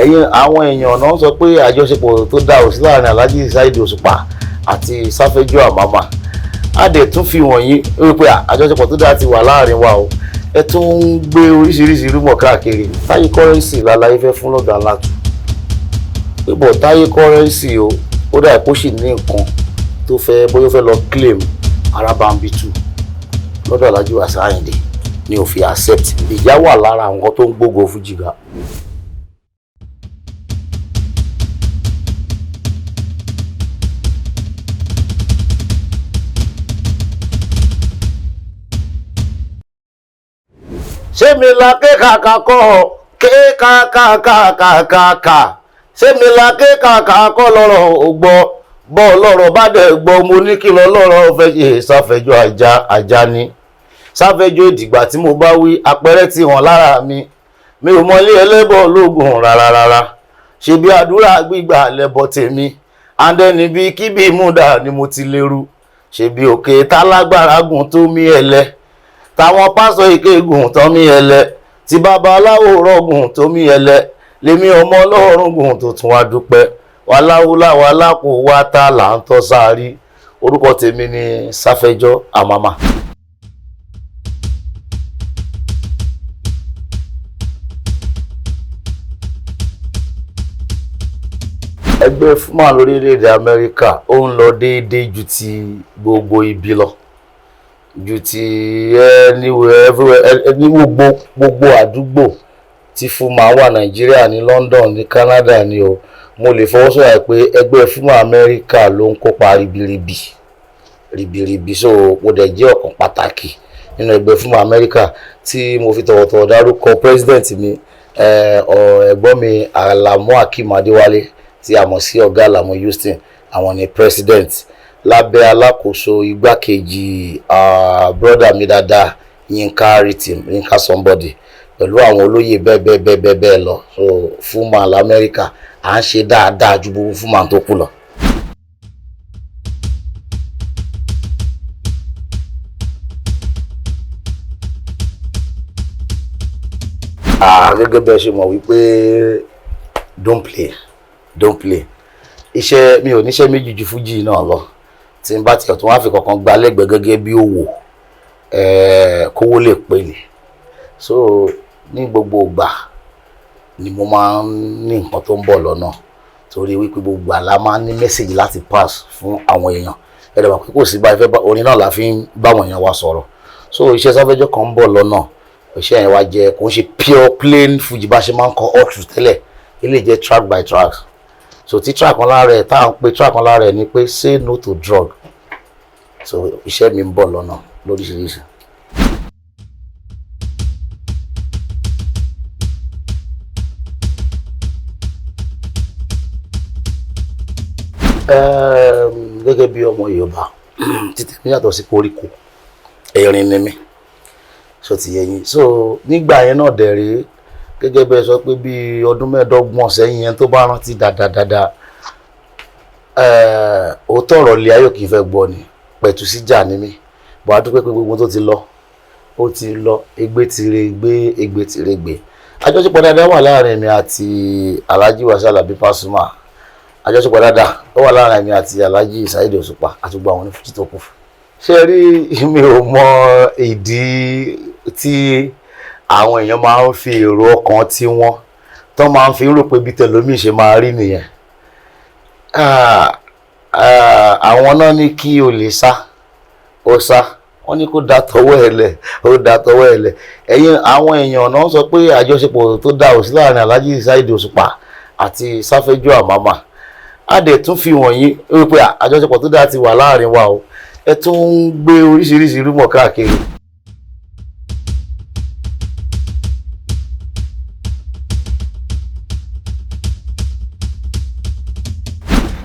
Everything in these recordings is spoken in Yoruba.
ẹ̀yin àwọn èèyàn náà sọ pé àjọṣepọ̀ tó dá òsì láàrin Alhaji Saheed Osupa àti Safejo Amama a dẹ̀ tún fi wọ̀nyí wípé àjọṣepọ̀ tó dá ti wà láàrin wa o ẹ tún ń gbé oríṣiríṣi rúmọ̀ káàkiri. Taye Currency lálàyé fẹ́ fún Oga Nla tù pé bọ̀ Taye Currency o ó dà kó sì ní nǹkan tó fẹ́ bóyá ó fẹ́ lọ claim Arabambitu lọ́dọ̀ Alhaji Wasiu Ayinde ni ò fi accept. Ìjà wà lára àwọn tó ń gbógo fújì ga. ṣé mi la kékàkà kọ́ kékàkàkàkàkà ṣé mi la kékàkà kọ́ lọ́rọ̀ ò gbọ́ bọ́ lọ́rọ̀ bá dẹ̀ gbọ́ mo ní kí lọ lọ́rọ̀ fẹ́ ṣe Safejo ajá ni Safejo ìdìgbà tí mo bá wí àpẹẹrẹ tí wọ́n lára mi ò mọlé ẹlẹ́bọ̀ lóògùn rárá ṣe bí àdúrà gbígbà lẹ́bọ̀ tèmi andẹ́ni bí kíbi múdà ni mo ti lérú ṣe bí òkè tálágbára gùn tó mí ẹlẹ́ táwọn pásọ ìkégun tó mí ẹlẹ́ tí babaláwo rọgùn tó mí ẹlẹ́ lèmi ọmọ ọlọ́run gùn tó tún wá dúpẹ́ wàláwúláwà lápò wá tá là ń tọ́ sáárí. Orúkọ tèmi ni Safejo Amama. Ẹgbẹ́ fúnmà lórílẹ̀-èdè Amẹ́ríkà ó ń lọ déédéé ju ti gbogbo ibi lọ ju ti ní gbogbo àdúgbò tí fúnmà wà Nàìjíríà ní London ní Canada ní o mo lè fọwọ́sọ̀yà pé ẹgbẹ́ fúnmà Amẹ́ríkà ló ń kópa ribiribi so mo dẹ̀ jẹ́ ọ̀kan pàtàkì nínú ẹgbẹ́ fúnmà Amẹ́ríkà tí mo fi tọ̀wọ̀tọ̀wọ̀ dárúkọ president mi ẹ̀gbọ́n mi Alamu Akeem Adéwálé tí a mọ̀ sí ọ̀gá Alamu Houston àwọn ni president lábẹ́ alákòóso igbákejì brother mi dáadáa Yínká somebody pẹ̀lú àwọn olóyè bẹ́ẹ̀ lọ so fúnmà l'Amẹ́ríkà à ń ṣe dáadáa ju gbogbo fúnmà tó kù lọ. Gẹ́gẹ́ bẹ́ẹ̀ ṣe mọ̀ wípé don't play iṣẹ́ mi ò níṣẹ́ méjì ju fújì náà lọ tí n bá tiẹ̀ tó wá fi kankan gba lẹ́gbẹ̀ẹ́ gẹ́gẹ́ bí òwò kówó lè pè ní so ní gbogbo ìgbà ni mo máa ń ní nǹkan tó ń bọ̀ lọ́nà torí wípé gbogbo àlá máa ń ní mẹ́sẹ̀gì láti pass fún àwọn èèyàn ẹ̀rọ mọ̀ pé kò sí báyìí fẹ́ orin náà la fi ń báwọn èèyàn wa sọ̀rọ̀ so iṣẹ́ Safejo kan ń bọ̀ lọ́nà iṣẹ́ yẹn wá jẹ́ kò ń ṣe pure plain Fuji bá ṣe máa ń kọ ọ̀tún tẹ́lẹ̀ ilé jẹ́ track by track so tí track kan lára ẹ̀ tá à ń pe track kan lára ẹ̀ ni pé say no to drug so iṣẹ́ mi ń bọ̀ lọ́nà lóríṣiríṣi. Gẹ́gẹ́ bí ọmọ Yorùbá títí mi yàtọ̀ sí koríko erin ni mi so ti yẹ yín so nígbà yẹn náà dẹ̀rẹ́ gẹ́gẹ́ bẹ́ẹ̀ sọ pé bí ọdún mẹ́ẹ̀ẹ́dọ́gbọ̀n sẹ́yìn yẹn tó bá rántí dáadáa òótọ́ ọ̀rọ̀ ilé ayọ̀ kì í fẹ́ gbọ́ ni pẹ̀tù síjà ni mí bọ́ a dúpẹ́ pé gbogbo tó ti lọ ó ti lọ egbé tire gbé àjọṣepọ̀ dáadáa wà láàrin mi àti Alhaji Wasiu Alabi Pasuma àjọṣepọ̀ dáadáa ó wà láàrin mi àti Alhaji Saheed Osupa àti gbogbo àwọn onífújì tó kù. ṣé rí mi ò mọ ìdí tí àwọn èèyàn máa ń fi èrò ọkàn tí wọ́n tó máa ń fi rò pé bí tẹlómi ṣe máa rí nìyẹn àwọn náà ní kí o lè sá ó sá wọ́n ní kó da tọwọ́ ẹ̀ lẹ̀ ó da tọwọ́ ẹ̀ lẹ̀ ẹ̀yin àwọn èèyàn náà sọ pé àjọṣepọ̀ tó dá òsì láàrin Alhaji Saheed Osupa àti Safejo Amama a dẹ̀ tún fi wọ̀nyí wípé àjọṣepọ̀ tó dá ti wà láàrin wa o ẹ tún ń gbé oríṣiríṣi rúmọ̀ káàkiri.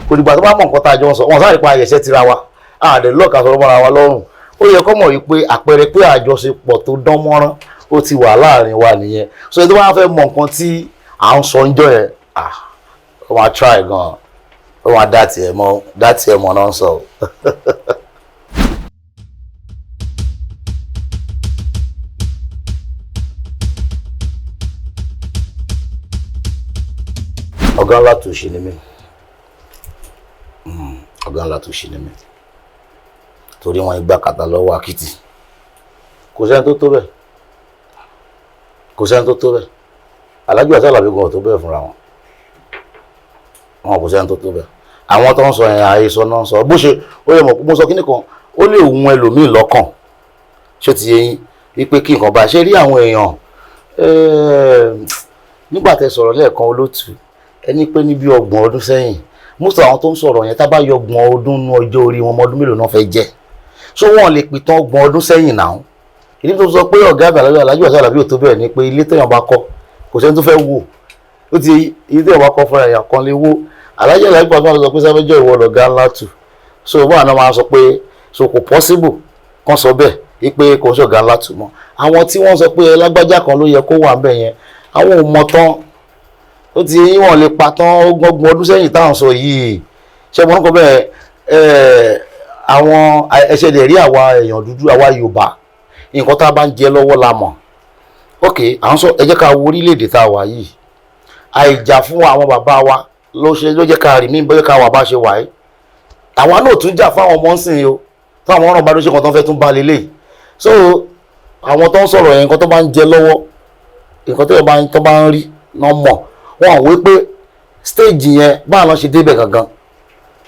kò dìgbà tó bá mọ̀ nǹkan tá a jọ ń sọ wọn sáré pa àyẹ̀ṣẹ́ tira wa àdè lọ́ọ̀ka sọ̀rọ̀ mọ́ra wa lọ́rùn ó yẹ kó mọ̀ wípé àpẹẹrẹ pé àjọṣepọ̀ tó dán mọ́rán ó ti wà láàrin wa nìyẹn so ètò wọn fẹ́ mọ̀ nǹkan tí à ń sọ ń jọ yẹn ó máa try gan ó máa dá tiẹ̀ mọ́ náà ń sọ. Ọ̀gá ńlá tó ṣe ni mí. Ọ̀gá ńlá tó ṣe ni mí. Torí wọn igbá kàtà lọ́wọ́ akitì. Kò sẹ́ni tó tó bẹ́ẹ̀. Kò sẹ́ni tó tó bẹ́ẹ̀. Alhaji Wasiu Alabi gan tó bẹ́ẹ̀ fúnra wọn. Wọn kò sẹ́ni tó tó bẹ́ẹ̀. Àwọn tó ń sọ yẹn àhesọ náà ń sọ. Bó ṣe ó yẹ mo sọ kíní kan, ó lè wù ẹlòmíì lọ́kàn. Ṣé ti yé yín wípé kí nǹkan bá ṣe rí àwọn èèyàn nígbà tẹ́ sọ̀rọ̀ lẹ́ẹ̀kan olótù ẹni pé ní bí 30 ọdún sẹ́yìn most àwọn tó ń sọ̀rọ̀ yẹn tá bá yọ 30 ọdún nú ọjọ́ orí wọn ọmọdún mélòó náà fẹ́ jẹ́ so wọ́n lè pìtàn 30 ọdún sẹ́yìn náà ìdí tó sọ pé ọ̀gá àgbàlagbà Alhaji Wasiu Alabi ò tó bẹ́ẹ̀ ni pé ilé téèyàn bá kọ́ kò sẹ́ni tó fẹ́ wò ó ti ilé téèyàn bá kọ́ fúnra èèyàn kan lè wò Alhaji Alabi pàṣẹ sọ pé Safejo ìwọ lọ̀gá ńlá tù so báwọn náà máa sọ pé so kò possible kan sọ bẹ́ẹ̀ wípé kò ṣọ̀gá ńlá tù mọ́ àwọn tí wọ́n sọ pé lágbájá kan ló yẹ kó wà ńbẹ̀ yẹn àwọn ò mọ̀ tán ó ti yín wọn lè pa tán 30 ọdún sẹ́yìn táwọn sọ yìí ṣé mo ń kọ́ bẹ́ẹ̀ àwọn ẹ̀ṣẹ̀ lè rí àwa èèyàn dúdú àwa Yorùbá nǹkan tá a bá ń jẹ lọ́wọ́ la mọ̀ ok à ń sọ ẹ jẹ́ ká wo orílẹ̀-èdè tá a wà yìí àìjà fún àwọn bàbá wa ló jẹ́ ká rí mí bóyá ká wà bá ṣe wà yìí àwa náà tún jà fáwọn ọmọ ń sìn o táwọn ọ̀ràn bá ló ṣe kan tó fẹ́ tún bá lélẹ̀ so àwọn tó ń sọ̀rọ̀ yẹn nǹkan tó bá ń jẹ lọ́wọ́ nǹkan tó bá ń rí náà mọ̀ wọ́n wí pé stage yẹn báwọn náà ṣe débẹ̀ gangan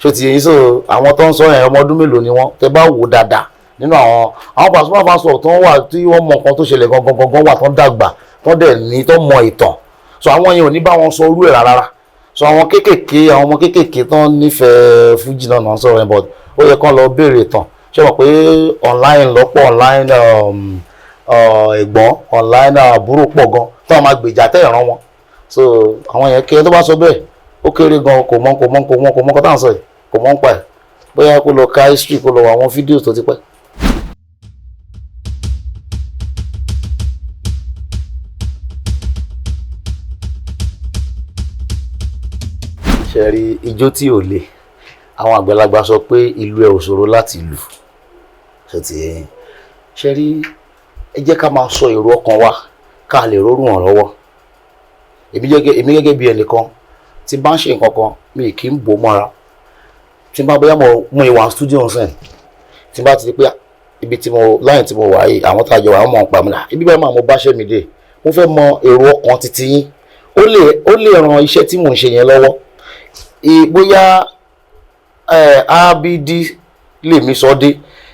ṣó ti yẹn so àwọn tó ń sọ yẹn ọmọ ọdún mélòó ni wọ́n tẹ́ bá wò dáadáa nínú àwọn Pasuma fans tó wà tí wọ́n mọ nǹkan tó ṣẹlẹ̀ gangan wà tó ń dàgbà tó dẹ̀ ní tó mọ ìtàn so àwọn yẹn ò ní bá wọn sọ orú ẹ̀ rárá so àwọn ọmọ kéékèèké tó ń nífẹ̀ẹ́ fújì náà náà sọ̀rọ̀ yẹn but ó yẹ kán lọ béèrè ìtàn ṣé mọ̀ pé online lọ́pọ̀ online ẹ̀gbọ́n online àbúrò pọ̀ gan tó wọn máa gbèjà tẹ́ ìran wọn so àwọn yẹn kí tó bá sọ bẹ́ẹ̀ ó kéré gan kò mọ̀ kọ́ tá à ń sọ yìí kò mọ̀ ń pa ẹ̀ bóyá kó lọ ka history kó lọ wọ àwọn fídíò tó ti pẹ́. ṣe rí ijó tí ò le àwọn àgbàlagbà sọ pé ìlú ẹ̀ ò ṣòro láti lù ṣe rí ẹ jẹ́ ká máa sọ èrò ọkàn wa ká lè rórùn wọn lọ́wọ́ èmi gẹ́gẹ́ bí ẹnìkan tí bá ń ṣe nǹkan kan mi kì í bò mọ́ra tí bá bóyá mo ìwà studio sẹ́yìn tí bá ti di pé ibi tí láyìn tí mo wà yìí àwọn tá a jọ wà wọ́n mọ̀ ń pa mi náà ibi báyìí máa mo bá ṣẹ́ mi dé mo fẹ́ mọ èrò ọkàn titi yín ó lè ran iṣẹ́ tí mò ń ṣe yẹn lọ́wọ́ bóyá abd lèmi sọ dé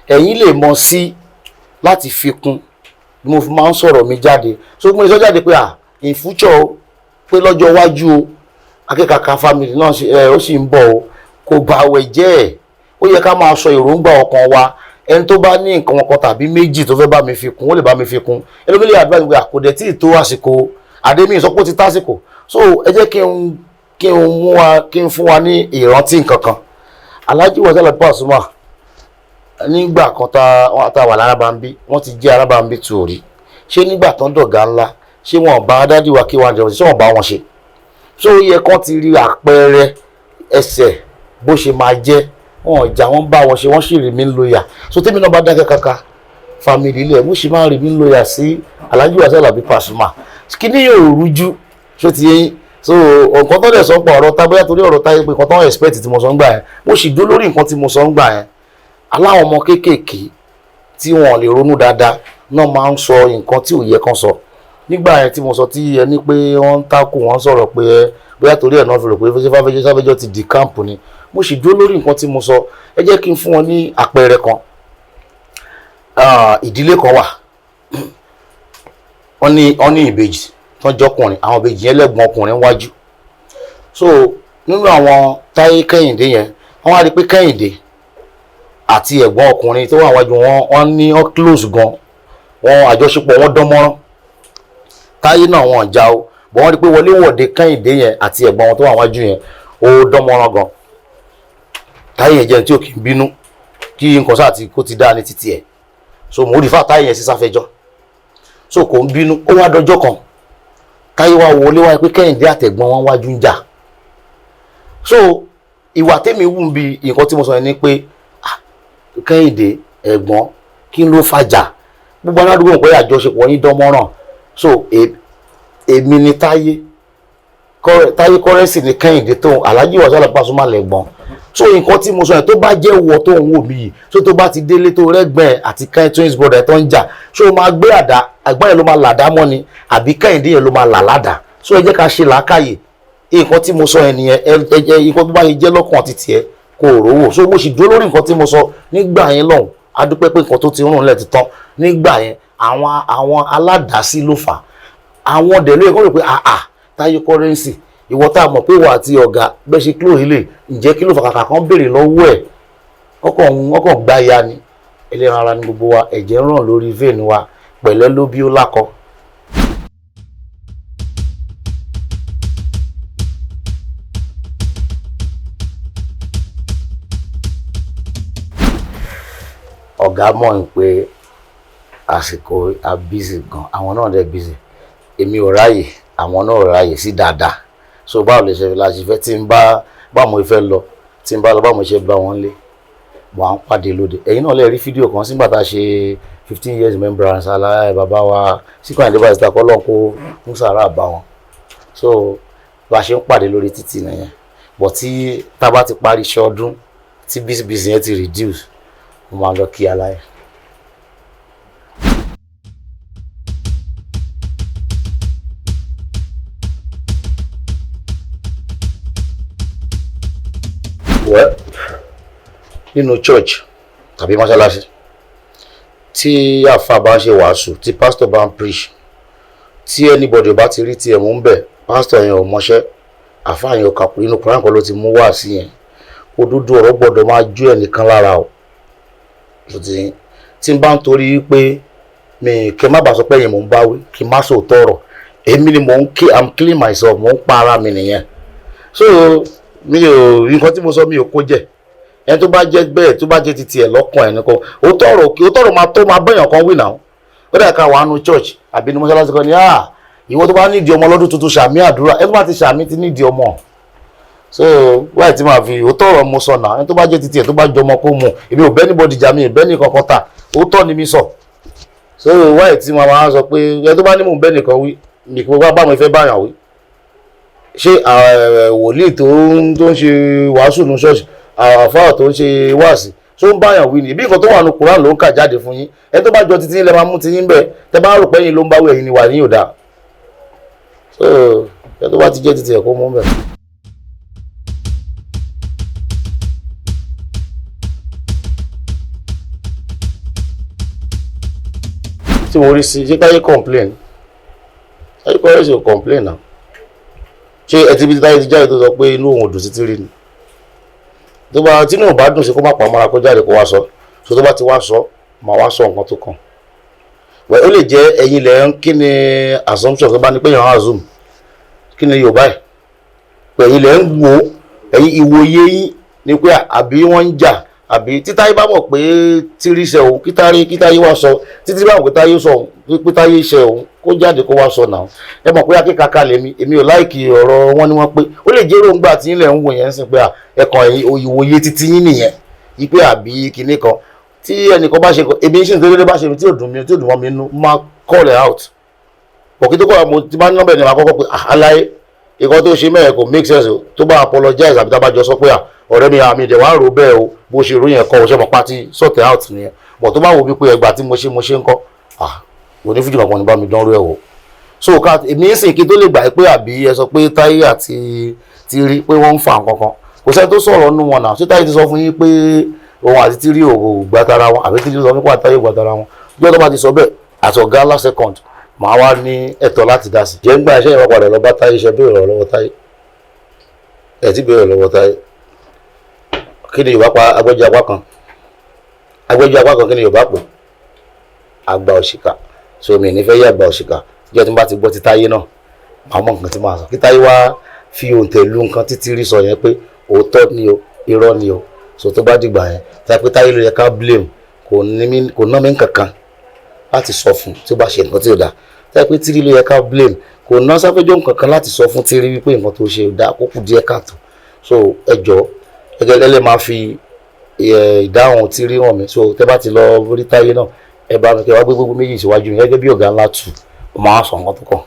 ẹ̀yin lè mọ sí láti fi kún bí mo fi máa ń sọ̀rọ̀ mi jáde so mo lè sọ jáde pé in future o pé lọ́jọ́ iwájú o akẹ́kàkà family náà ó sì ń bọ̀ o kò bá àwẹ̀ jẹ́ ẹ̀ ó yẹ ká máa sọ èròǹgbà ọkàn wa ẹni tó bá ní nǹkan kan tàbí méjì tó fẹ́ bá mi fi kún ó lè bá mi fi kún ẹlòmíì lè advice pé àkòdẹ̀ tí ì tó àsìkò àdémí ìsọpọ̀ ti tásìkò so ẹ jẹ́ kí n fún wa ní ìrántí nǹkan kan Alhaji Wasiu Alabi Pasuma nígbà kan tá wà lárábàmbí wọ́n ti jẹ́ arábàmbí tu òrí ṣé nígbà tán dọ̀gá ńlá ṣé wọn bá dádì wa kí wọn jẹun ṣé wọn bá wọn ṣe ṣé ó yẹ kán ti rí àpẹẹrẹ ẹsẹ̀ bó ṣe máa jẹ́ wọn jà wọ́n bá wọn ṣe wọ́n sì rí mi lóyà so tèmi náà bá dákẹ́ kaka family ilẹ̀ mo sì máa rí mi lóyà sí Alhaji Wasiu Alabi Pasuma kí ni yóò rújú ṣó ti yẹn so nǹkan tó dẹ̀ sọ pé ọ̀rọ̀ Táyé torí ọ̀rọ̀ Táyé pé nǹkan tó ń expect tí mo sọ ń gbà yẹn mo sì dó lórí nǹkan tí mo sọ ń gbà yẹn aláwọn ọmọ kéékèèké tí wọn lè ronú dáadáa náà máa ń sọ nǹkan tí ò yẹ kán sọ nígbà yẹn tí mo sọ tí ẹni pé wọ́n ń takò wọ́n sọ̀rọ̀ pé bóyá torí ẹ̀ náà fi rò pé Safejo ti di camp ni mo sì dó lórí nǹkan tí mo sọ ẹ jẹ́ kí n fún wọn ní àpẹẹrẹ kan ìdílé kan wà wọ́n ní ìbejì tó ń jọkùnrin àwọn ìbejì yẹn lẹ́gbọ̀n ọkùnrin wájú so nínú àwọn Táyé Kẹ́hìndé yẹn wọ́n wá rí pé Kẹ́hìndé àti ẹ̀gbọ́n ọkùnrin tó wà wájú wọ́n ní close gan wọn àjọṣepọ̀ wọn dán mọ́rán Táyé náà wọn jà o bọ̀ wọ́n rí pé wọléwọ̀de Kẹ́hìndé yẹn àti ẹ̀gbọ́n wọn tó wà wájú yẹn ó dán mọ́rán gan Táyé yẹn jẹ́ tí ò kì í bínú kí nǹkan sáà kó ti dá ní títí ẹ̀ so mo rí fà Táyé yẹn sí Safejo so kò ń bínú ó wá dọjọ́ kan Táyé wá wọlé wá pé Kẹ́hìndé àtẹ̀gbọ́n wọn wájú ń jà so ìwà tèmi wù ń bi nǹkan tí mo sọ yẹn ni pé Kẹ́hìndé ẹ̀gbọ́n kí ló fàjà gbogbo aládùúgbò pé àjọṣepọ̀ yín dán mọ́ràn so èmi ni Táyé Taye Currency ní Kẹ́hìndé tó Alhaji Wasiu Pasuma lẹ́gbọ̀n so nǹkan tí mo sọ yẹn tó bá jẹ́ wọ tó ń wò mí yìí so tó bá ti délé tó rẹ́gbẹ̀ẹ́ àti Kẹ́hìndé twins brother tó ń jà so máa gbé àdá àgbọ̀n yẹn ló máa làdá mọ́ ni àbí Kẹ́hìndé yẹn ló máa là ládàá so ẹ jẹ́ ká ṣe làákàyè nǹkan tí mo sọ yẹn nìyẹn ẹ jẹ́ nǹkan tó bá yẹ jẹ́ lọ́kàn ti tiẹ̀ kò rówó so mo sì dúró lórí nǹkan tí mo sọ nígbà yẹn lọ́hùn adúpẹ́ pé nǹkan tó ti rún lẹ̀ ti tán nígbà yẹn àwọn aládàásí ló fà àwọn dẹ̀ lóye kó rò pé Taye Currency ìwọ tá a mọ̀ pé wà àti ọ̀gá bẹ́ẹ̀ ṣe kílò ilé ǹjẹ́ kí ló fà kàkà kan béèrè lọ́wọ́ ẹ̀ ọkàn gbá ya ni ẹlẹ́ran ara ni gbogbo wa ẹ̀jẹ̀ ń ràn lórí vein wa pẹ̀lẹ́ ló bí ó lákọ. ọ̀gá mọ̀ pé àsìkò àbísì gan àwọn náà dẹ̀ bísì èmi ò ráyè àwọn náà ò ráyè sí dáadáa so báwo lè ṣe la ṣe fẹ́ tí n bá báwo ìfẹ́ lọ tí n bá lọ báwo ṣe bá wọn lé wọn à ń pàdé lóde ẹ̀yin náà lè rí fídíò kan sígbà tá a ṣe 15 years remembrance aláì bàbá wa síkọ̀ àìdébà ìsìta kọ́ lọ́n kó musara bá wọn so bá a ṣe ń pàdé lórí títì nìyẹn but tí tá a bá ti parí iṣẹ́ ọdún tí bísí yẹn ti reduce mo máa lọ kí aláì. Well, nínú church tàbí mọ́ṣáláṣí tí àfáà bá ń ṣe wàásù tí pastor bá ń preach tí anybody bá ti rí tiẹ̀ mú ń bẹ̀ pastor yẹn ò mọṣẹ́ àfáà yẹn ò kàpọ̀ inú Kùránì kan ló ti mú wá sí yẹn òdodo ọ̀rọ̀ gbọ́dọ̀ máa jó ẹnìkan lára o tí n bá ń torí pé mi kí n má bàa sọ pé yẹn mò ń báwí kí n má sòótọ́ ọ̀rọ̀ èmi ni I'm killing myself mò ń pa ara mi nìyẹn so mi ò nǹkan tí mo sọ mi ò kó jẹ ẹni tó bá jẹ bẹ́ẹ̀ tó bá jẹ titi ẹ lọ́kàn ẹni kan ó tọrọ máa bẹyàn kan wí náà ó dà ká wà nù church àbí ní mọ́ṣáláṣí kan ní ìwọ tó bá nídìí ọmọ lọ́dún tuntun ṣàmì àdúrà ẹni tó bá ti ṣàmì ti nídìí ọmọ so wáyé tí màá fi ó tọrọ mo sọ náà ẹni tó bá jẹ titi ẹ tó bá jọmọ kó mu èmi ò bẹ́ẹ̀ níbọdì jà mi ì bẹ́ẹ̀ ní kankan tà ó tọ́ ni mi sọ so wáyé tí màá máa sọ pé ẹni tó bá ní mò ń bẹ́ẹ̀ nìkan wí nìkan bá bá mi fẹ́ báyàn wí ṣé wòlíì tó ń ṣe wàásù ní ṣọ́ọ̀ṣì àfáà tó ń ṣe wáàsí tó ń báyàn wí ni bí nǹkan tó wà ní Kùránì ló ń kà jáde fún yín ẹni tó bá jọ títí ilẹ̀ máa mú ti yín bẹ́ẹ̀ tẹ bá rò pé yín ló ń báwí ẹ̀yin ni wà ní yòdà so ẹni tó bá ti jẹ́ títí ẹ̀ kó mú bẹ́ẹ̀. tí mo rí sí ṣé Táyé complain Táyé Currency ò complain náà ṣé ẹ ti bí Táyé ti jáde tó sọ pé inú òun ò dùn sí tírí ni tó bá tí inú ò bá dùn sí kó má pa mọ́ra kó jáde kó wá sọ so tó bá ti wá sọ máa wá sọ nǹkan tó kàn wẹ̀ ó lè jẹ́ ẹ̀yin lẹ̀ ń kí ni assumption tó bá ní pé yàn án assume kí ni Yorùbá ẹ̀ pé ẹ̀yin lẹ̀ ń wo ẹ̀yin ìwòye yín ni pé àbí wọ́n ń jà àbí tí Táyé bá mọ̀ pé tírí ṣe òun kí Táyé wá sọ títí bá mọ̀ pé Táyé sọ òun pé Táyé ṣe òun kó jáde kó wá sọ náà ẹ mọ̀ pé akíkaka lèmi èmi ò láìkì ọ̀rọ̀ wọn ni wọ́n pé ó lè jẹ́ èròǹgbà tí ilẹ̀ ń wò yẹn ń sìn pé ẹ̀kan ìwòye títí yín nìyẹn yí pé àbí kinní kan tí ẹnìkan bá ṣe èmi ń ṣe nítorí bá ṣe mi tí ò dùn mọ́ mi nínú máa call it out òkè tó kọ́ mo ti bá ní nọ́mbẹ̀ ní ma kọ́kọ́ pé aláyé ìkan tó ṣe mẹ́ẹ̀ kò make sense tó bá apologize àbí tá bá jọ sọ pé ọ̀rẹ́ mi àmì ìdẹ̀wà rò bẹ́ẹ̀ o bó ṣe ròyìn ẹ̀kọ́ o ṣe mọ̀ pátí sort it out nìyẹn bọ̀ tó bá wo wípé ẹgbà tí mo ṣe ń kọ́ onífíjì kankan ní bá mi dánrú ẹ̀ wò so ká èmi ń sìn kí tó lè gbà pé àbí ẹ sọ pé Táyé àti Tírí pé wọ́n ń fa nǹkan kan kò sẹ́ni tó sọ̀rọ̀ nù wọn náà ṣé Táyé ti sọ fún yín pé òun àti Tírí ò gbàtara wọn àbí Tírí sọ fún pé Táyé gbàtara wọn bí ọ̀dọ́ bá ti sọ bẹ́ẹ̀ àti ọ̀gá last second màá wá ní ẹ̀tọ́ láti dá sí. jẹ́ ń gbà iṣẹ́ ìwà padà lọ bá Táyé ṣe béèrè lọ́wọ́ Táyé ẹ̀ ti béèrè lọ́wọ́ Táyé kí ni Yorùbá pa agbẹ́jọ́ apá kan kí ni Yorùbá pè àgbà òṣìkà so mi ní fẹ́ yẹ àgbà òṣìkà jẹ́ tí mo bá ti gbọ́ ti Táyé náà màá mọ̀ nǹkan tí màá sọ kí Táyé wá fi òǹtẹ̀ lu nǹkan tí Tírí sọ yẹn pé òótọ́ ni o irọ́ ni o so tó bá dìgbà yẹn táyé pé Táyé ló yẹ ká blame kò ná mi kankan láti sọ fún tí ó bá ṣe nǹkan tí ò dáa táyé pé Tírí ló yẹ ká blame kò ná Safejo kankan láti sọ fún Tírí wípé nǹkan tó ṣe ò dáa kó kù díẹ̀ káàtó so ẹjọ́ ẹgẹlẹ́lẹ́ máa fi ìdáhùn Tírí hàn mí so tẹ́ bá ti lọ rí Táyé náà ẹ bá mi kẹ́ wá gbé gbogbo méjì síwájú mi gẹ́gẹ́ bí Ọ̀gá Nla 2 ó máa sọ nǹkan tó kàn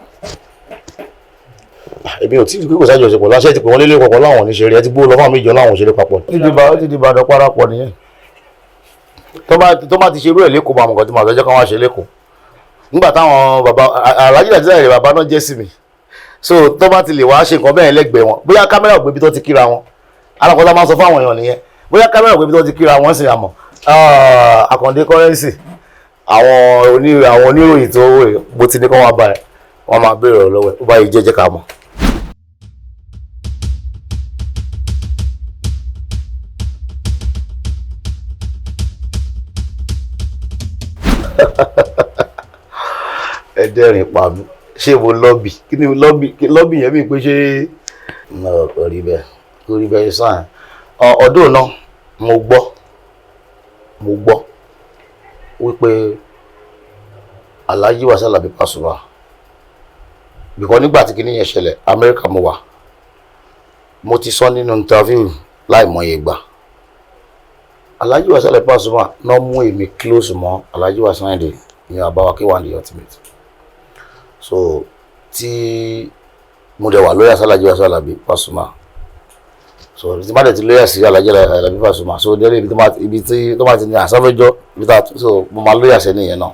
èmi ò tí ì kò sájọ ṣe pọ̀ láṣẹ ti pé wọ́n lélẹ̀ kọ̀ọ̀kan láwọn oníṣẹ́rí ẹ ti gbó lọ fáwọn méjì láwọn òṣèré papọ̀ ó ti di Ìbàdàn parapọ̀ nìyẹn tó bá ti ṣerú ẹ̀ lẹ́kọ̀ọ́ bá mọ̀kàn tí màá fẹ́ jẹ́ káwọn ṣe lẹ́kọ̀ọ́ nígbà táwọn bàbá alájí àti ìrẹ̀ bàbá náà jẹ́ sí mi so tó bá ti lè wá ṣe nǹkan bẹ́ẹ̀ lẹ́gbẹ̀ẹ́ wọn bóyá kámẹ́rà ò gbébi tó ti kíra wọn alákọ̀ọ́lá máa ń sọ fún àwọn èèyàn nìyẹn bóyá kámẹ́rà ò gbébi tó ti kíra wọn sì àmọ́ Àkàndé Currency àwọn oníròyìn tó bó ti ní kọ́ wá báyìí wọ́n máa béèrè ọ̀rọ̀ lọ́wọ́ ẹ̀ ó bá yìí jẹ́jẹ́ ká mọ̀. ẹ̀dẹ́rìn pa mí ṣé mo lọ́bì kí ni lọ́bì yẹn bí pé ṣé kò rí bẹ́ẹ̀ sáà ọdún náà mo gbọ́ wípé Alhaji Wasiu Alabi Pasuma bìkọ́ nígbà tí kìíní yẹn ṣẹlẹ̀ Amẹ́ríkà mo wà mo ti sọ nínú interview láìmọye ìgbà Alhaji Wasiu Alabi Pasuma náà mú èmi close mọ́ Alhaji Wasiu Ayinde ní Abawake one the ultimate so tí mo dẹ̀ wà lóyà sí Alhaji Wasiu Alabi Pasuma so tí má dẹ̀ ti lóyà sí Alhaji Alabi Pasuma so délé ibi tí tó bá ti ní àsáfẹ́jọ́ ibi tá so mo máa lóyà sí nìyẹn náà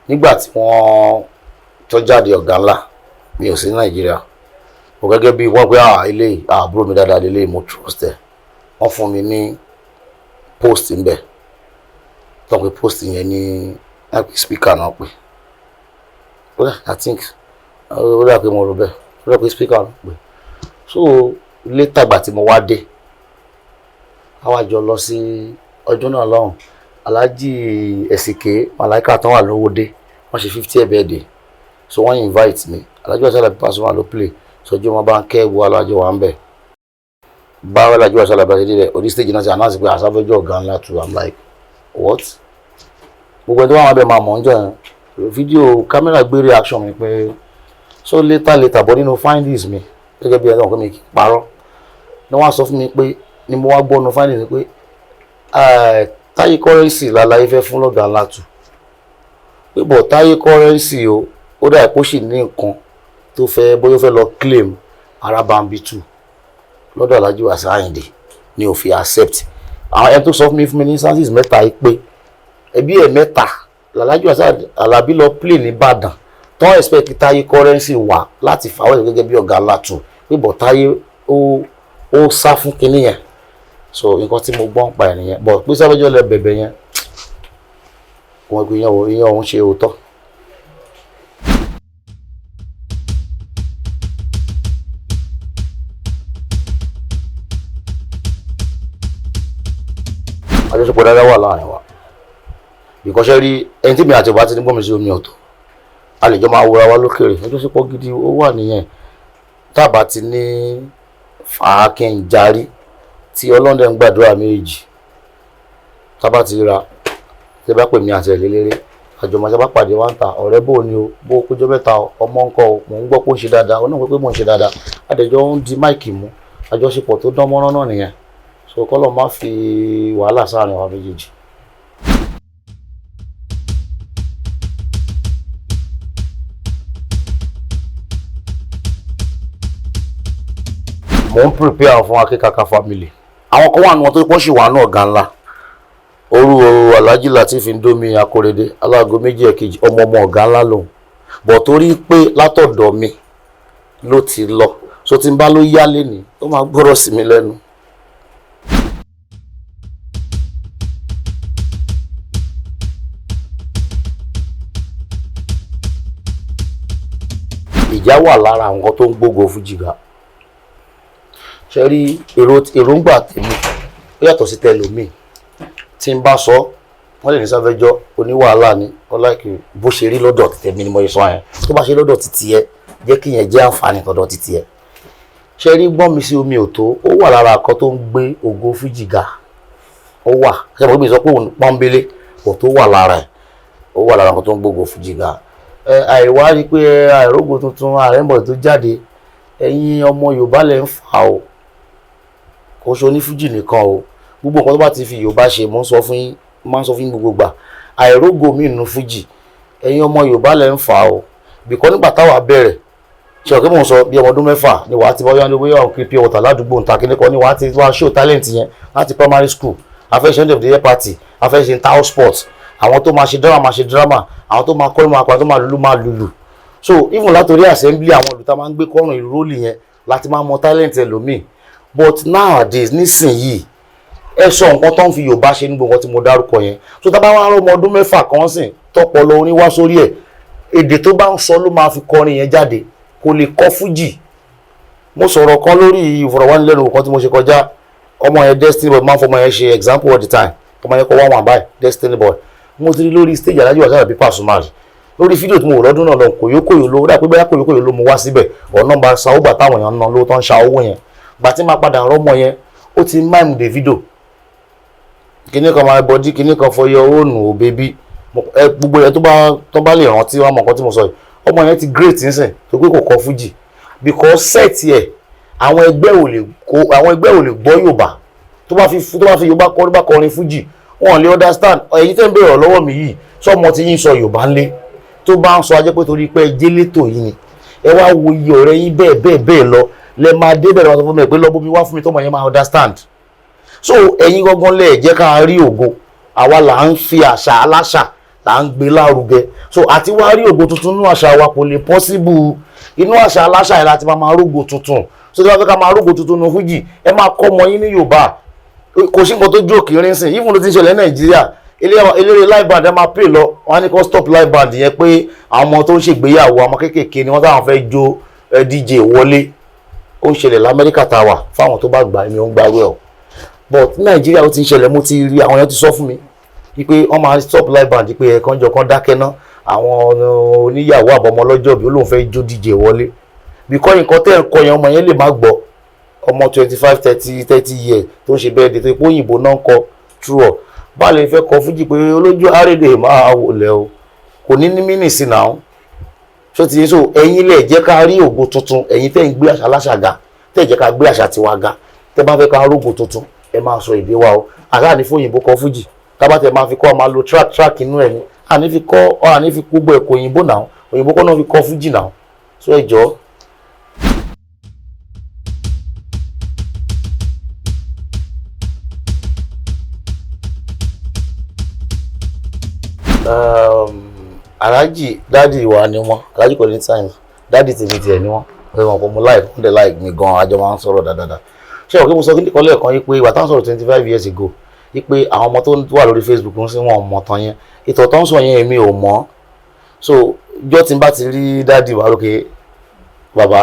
nígbà tí wọ́n tó jáde Ọ̀gá Nla mi ò sí ní Nàìjíríà mo gẹ́gẹ́ bí wọ́n pé ilé àbúrò mi dáadáa lélẹ̀ mo trust ẹ̀ wọ́n fún mi ní post ńbẹ̀ tó ń pè post yẹn ní speaker náà pé I think ó dà pé mo rò bẹ́ẹ̀ ó dà pé speaker náà pé so later gbà tí mo wá dé àwa jọ lọ sí ọjọ́ náà lọ́hùn Alhaji Esike Malaika tó wà lówó dé wọ́n ṣe 50th birthday so wọ́n invite me Alhaji Wasiu Alabi Pasuma ló play sọjú wọn bá ń kẹ́ẹ̀wò alájọ wà ń bẹ̀ báwo Alhaji Wasiu Alabi Pasuma dé orí stage náà ti announce pé Safejo Ọ̀gá Nla too. I'm like what gbogbo ẹni tó wà wọn bẹ máa mọ̀ ń jẹ́ fídíò kámẹ́rà gbé reaction mi pé so later bọ́ nínú findings mi gẹ́gẹ́ bí ẹni ọ̀gá mi kì í parọ́ ni wọ́n sọ fún mi pé ni mo wá gbọ́ nínú findings mi pé Taye Currency lálàyé fẹ́ fún l'Ọ̀gá Nla too pé bọ̀ Taye Currency ó dà pé ó sì ní nǹkan tó fẹ́ bóyá ó fẹ́ lọ claim Arabambi too lọ́dọ̀ Alhaji Wasiu Ayinde ni ò fi accept àwọn ẹni tó sọ fún mi ní instances mẹ́ta yìí pé ẹbí ẹ̀ mẹ́ta Alhaji Wasiu Alabi lọ play ní Ìbàdàn tó expect kí Taye Currency wà láti fàwọ́ gẹ́gẹ́ bí Ọ̀gá Nla too pé bọ̀ Taye ó sá fún kinní yẹn so nǹkan tí mo gbọ́n pa ẹ̀ nìyẹn bọ̀ pé Safejo lẹ bẹ̀bẹ̀ yẹn wọ́n gbé ìyẹn òun ṣe òótọ́. àjọṣepọ̀ dáadáa wà láàrin wa ìkọ́ṣẹ́ rí ẹni tí mi àti ọba ti ní gbọ́mi sí omi ọ̀tọ̀ a lè jọ máa wúra wa lókèrè àjọṣepọ̀ gidi ó wà nìyẹn tábà ti ní fàákẹ́ǹjarí tí ọlọ́dẹ ń gbàdúrà méjì tábà ti ra tẹ bá pè mí àti ẹ̀lẹ́lẹ́rẹ́ àjọmọ̀ sábà pàdé wá ń ta ọ̀rẹ́ bò ní o bó kójọ́ mẹ́ta ọmọ ńkọ́ o mò ń gbọ́ pé ó ń ṣe dáadáa ó náà pé mò ń ṣe dáadáa àdẹ̀jọ́ ń di máìkì mú àjọṣepọ̀ tó dán mọ́rán náà nìyẹn so kọ́lọ̀ má fi wàhálà sáàrin wa méjèèjì. mo ń prepare fún Akekaka family àwọn kan wà nù wọn tó pọ̀ sí wà nù Ọ̀gá Nla orú Alhaji Lateef Ndomi Akorede alágo méjì ẹ̀kejì ọmọ Ọ̀gá Nla lòun bọ̀ torí pé látọ̀dọ̀ mi ló ti lọ so tí n bá ló yá lẹ́ni ó máa gbọ́rọ̀ sí mi lẹ́nu. ìjà wà lára àwọn tó ń gbógo fújì ga ṣe rí èròǹgbà tèmi ó yàtọ̀ sí tẹlòmíì tí n bá sọ wọ́n lè ní Safejo oníwàhálà ni ọláìkì bó ṣe rí lọ́dọ̀ tèmi ni mo sọ yẹn tó bá ṣe lọ́dọ̀ títí ẹ jẹ́ kí yẹn jẹ́ àǹfààní tọ̀dọ̀ títí ẹ ṣe rí gbọ́n mi sí omi òtó ó wà lára kan tó ń gbé ògo fújì ga ó wà ṣe mo gbé sọ pé òun pọ́nbélé ò tó wà lára ẹ̀ ó wà lára kan tó ń gbógo fújì ga àìwá rí pé àìrógo tuntun àrẹ́mọ̀ tó jáde ẹ̀yin ọmọ Yorùbá lẹ ń fà o kò ṣe onífújì nìkan o gbogbo nǹkan tó bá ti fi Yorùbá ṣe máa ń sọ fún yín gbogbo gbà àìrógo mi nínú fújì ẹ̀yin ọmọ Yorùbá lẹ ń fà o bìkọ́ nígbà táwa bẹ̀rẹ̀ ṣe ọ̀kẹ́ mò ń sọ bí ọmọ ọdún mẹ́fà ni wàá ti bọ́yá ní bóyá òkè pure water ládùúgbò ń ta kíní kan ni wàá ti wá show talent yẹn láti primary school afẹ́ṣẹ́ end of the year party afẹ́ṣẹ́ inter sports àwọn tó máa ṣe drama àwọn tó máa kọ́ ìmọ̀ àpá tó máa lùlù so even látòrí assembly àwọn olùta máa ń gbé kọ́rùn ìrólì yẹn láti máa mọ talent ẹlòmíì but nowadays nísìnyìí ẹ sọ nǹkan tó ń fi Yorùbá ṣe ní gbogbo tí mo dárúkọ yẹn so tá a bá wá rọ ọmọ ọdún mẹ́fà kan sìn tọpọlọ orin wá sórí ẹ̀ èdè tó bá ń sọ ló máa fi kọrin yẹn jáde kò lè kọ fújì. Mo sọ̀rọ̀ kan lórí ìfọ̀rọ̀wánilẹ́nuwò kan tí mo ṣe kọjá ọmọ yẹn Destiny Boy máa ń fọmọ yẹn ṣe example all the time ọmọ yẹn kọ wá wọn báyìí Destiny Boy mo ti rí lórí stage Alhaji Wasiu Alabi Pasuma lórí fídíò tí mo wò lọ́dún náà lọ kòyókòyò ló dà pé bẹ́ẹ̀ kòyókòyò ló mu wá síbẹ̀ ọ̀nà bá sa owó táwọn èèyàn ń ná lówó tó ń ṣa owó yẹn gbà tí máa padà rọ́mọ yẹn ó ti máìmù Davido kíní kan máa bọ́dí kíní kan for your own o baby gbogbo yẹn tó bá lè rántí wọn mọ̀ nǹkan tí mo sọ yìí ọmọ yẹn ti great nísìn tó pé kò kọ fújì because set yẹ àwọn ẹgbẹ́ ò lè gbọ́ Yorùbá tó bá fi Yorùbá kọ́ nígbà kọrin fújì wọn lè understand èyí tẹ́ ń bèèrè lọ́wọ́ mi yìí sọmọ tí yín sọ Yorùbá ńlé tó bá ń sọ ajẹ́ pé torí pé jẹ́létò yìí ni ẹ wá wo iye ọ̀rẹ́ yín bẹ́ẹ̀ lọ lẹ máa dé bẹ̀rẹ̀ wọn sọ fún mi pé lọ́bọ̀ mi wá fún mi tọ́mọ yẹn máa understand so ẹ̀yin gangan lẹ̀ jẹ́ ká rí ògo àwa là ń fi àṣà aláṣà là ń gbé lárugẹ so àti wá rí ògo tuntun nínú àṣà wa kò lè possible inú àṣà aláṣà yẹn láti máa rógo tuntun so tí wọ́n fẹ́ ká máa rógo tuntun ní fújì ẹ máa kọ́ ọmọ yín ní Yorùbá kò sí nǹkan tó jó kiri ń sìn even ló ti ń ṣẹlẹ̀ Nàìjíríà eléré live band ẹ máa pè lọ wọn á ní kó stop live band yẹn pé àwọn ọmọ tó ń ṣègbéyàwó ọmọ kéékèèké ni wọ́n táwọn fẹ́ jó DJ wọlé ó ń ṣẹlẹ̀ l'Amẹ́ríkà tá a wà fáwọn tó bá gbà mí ó ń gbà wẹ̀ ọ́ but Nàìjíríà ó ti ń ṣẹlẹ̀ mo ti rí àwọn yẹn ti sọ fún mi wípé wọ́n máa stop live band pé ẹ̀kan jọ kan dákẹ́ ná àwọn oníyàwó àbọ̀mọ́ lọ́jọ́ bí ó lóun fẹ́ jó DJ wọlé because nǹkan tẹ́ ń kọ yẹn ọmọ yẹn lè má gbọ́ ọmọ 25-30 years tó ń ṣe bẹ́ẹ̀ dé tó ipò òyìnbó náà ń kọ true ọ̀ bá lè fẹ́ kọ fújì pé olójú àrédè máa wọlé o kò ní mínì sí náà ṣó ti yé so ẹ̀yin lẹ̀ jẹ́ ká rí ògo tuntun ẹ̀yin tẹ́ ń gbé àṣà aláṣà ga tẹ́ jẹ́ ká gbé àṣà tiwa ga tẹ́ bá fẹ́ ká rógo tuntun ẹ máa sọ èdè wa o àṣà ní fún òyìnbó kọ fújì tábà tẹ máa fi kọ́ máa lo track inú ẹ̀ ní àní fi gbogbo ẹ̀kọ́ òyìnbó náà òyìnbó kọ́ náà fi kọ́ fújì náà so ẹ jọ. Alhaji dáàdì wa ni wọn Alhaji kò ní time dáàdì tèmi tiẹ̀ ni wọn ọ̀rẹ́ wọn kò mú láì fún dẹ̀ láì mi gan àjọ máa ń sọ̀rọ̀ dáadáa ṣé òkè mo sọ kí nìkan lẹ́ẹ̀kan yìí pé ìwà táwọn sọ̀rọ̀ 25 years ago yìí pé àwọn ọmọ tó wà lórí Facebook ń sí wọn mọ̀ tán yẹn ìtọ̀ tó ń sọ yẹn èmi ò mọ̀ so jọ́ tí n bá ti rí dáàdì wa lókè bàbá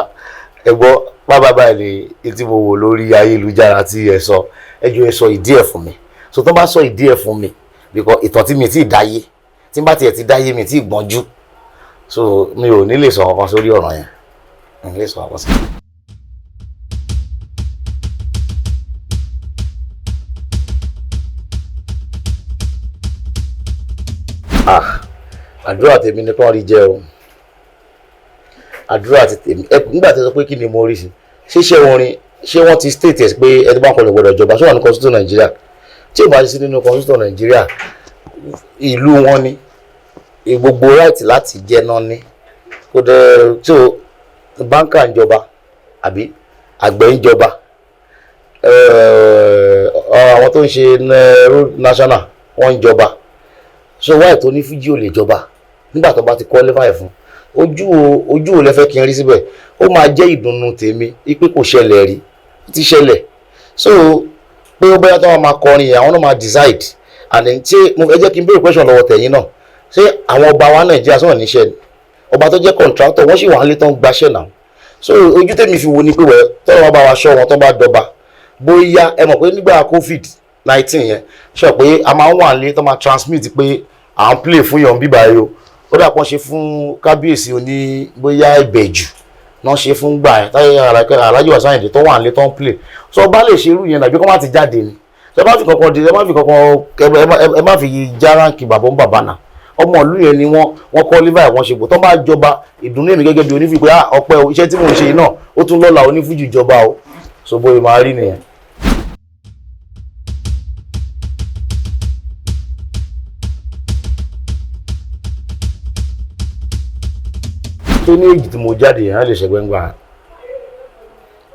ẹ gbọ́ bàbá báyìí lè tí mo wò lórí ayélujára tí ẹ sọ ẹ sọ ìdí ẹ̀ fún mi so tó bá sọ ìdí ẹ̀ fún mi because ìtàn tí mi ti dáyé tí n bá tiẹ̀ ti dáyé mi ti gbọ́njú so mi ò ní lè sọ ọkàn sórí ọ̀ràn yẹn mi ò ní lè sọ ọkàn sí. Àdúrà tèmi ni kán rí jẹ o àdúrà ti tèmi nígbà tí sọ pé kí ni mo rí sí ṣíṣe orin ṣé wọ́n ti state ẹ̀ pé ẹni bá ń kọlẹ̀ gbọ́dọ̀ ìjọba ṣé wà ní constitution Nàìjíríà tí ò bá sí nínú constitution Nàìjíríà ìlú wọn ni gbogbo right láti jẹ náà ní kò dẹ̀ tí o báńkà ń jọba àbí àgbẹ̀ ń jọba àwọn tó ń ṣe road national wọ́n ń jọba so wáyé tó ní fíjì ò lè jọba nígbà tó bá ti qualify fún ojú ò lẹ́fẹ́ kí n rí síbẹ̀ ó máa jẹ́ ìdùnnú tèmi pé kò ṣẹlẹ̀ rí ó ti ṣẹlẹ̀ so pé ó bẹ́yà tó wọn máa kọrin yẹn àwọn náà máa decide and then ṣé mo fẹ́ jẹ́ kí n béèrè question lọ́wọ́ tẹ̀yìn náà ṣé àwọn ọba wa Nàìjíríà sọ̀rọ̀ níṣẹ́ ni ọba tó jẹ́ contractor wọ́n sì wà nílé tó ń gbaṣẹ́ náà so ojú tèmi fi wo ni pé wẹ́ tọ́lọ́ wọn bá wa ṣọ́ wọn tó bá dọba bóyá ẹ mọ̀ pé nígbà COVID-19 yẹn ṣe pé a máa ń wà nílé tó máa transmit pé à ń play fún yàn bíbá yìí o ó dà pọ́n ṣe fún kábíyèsí oní bóyá ìbẹ̀jù náà ṣe fún gbà yẹn táyé Alhaji Wasiu Ayinde tó wà nílé tó ń play so ọba lè ṣerú yẹn nàbí kó má ti jáde ni ẹ má fi kankan di ẹ má fi já ránkì bàbá ń bàbá náà ọmọ ìlú yẹn ni wọ́n kọ́ liver wọ́n ṣe gbò tó bá jọba ìdùnnú èmi gẹ́gẹ́ bí onífì pé ọpẹ́ o iṣẹ́ tí mò ń ṣe náà ó tún lọ́la onífújì jọba o so bóyá máa rí nìyẹn. tó ní èjì tí mo jáde yẹn lè ṣẹgbẹ́ ń gbà yẹn